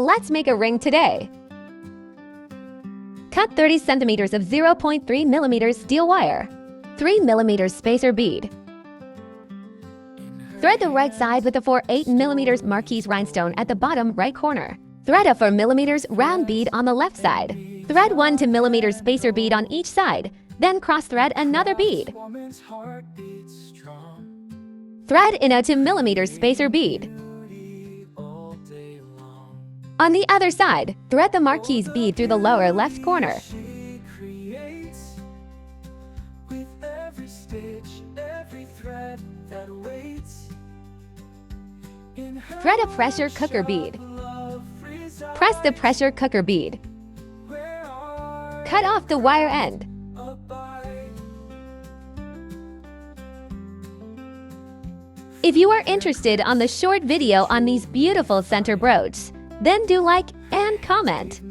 Let's make a ring today. Cut 30 centimeters of 0.3 millimeters steel wire, 3 millimeters spacer bead. Thread the right side with a 4/8 millimeters Marquise rhinestone at the bottom right corner. Thread a 4 millimeters round bead on the left side. Thread 1 2 millimeters spacer bead on each side, then cross-thread another bead. Thread in a 2 millimeters spacer bead. On the other side, thread the Marquise bead through the lower left corner. Thread a pressure cooker bead. Press the pressure cooker bead. Cut off the wire end. If you are interested on the short video on these beautiful center brooches, then do like and comment.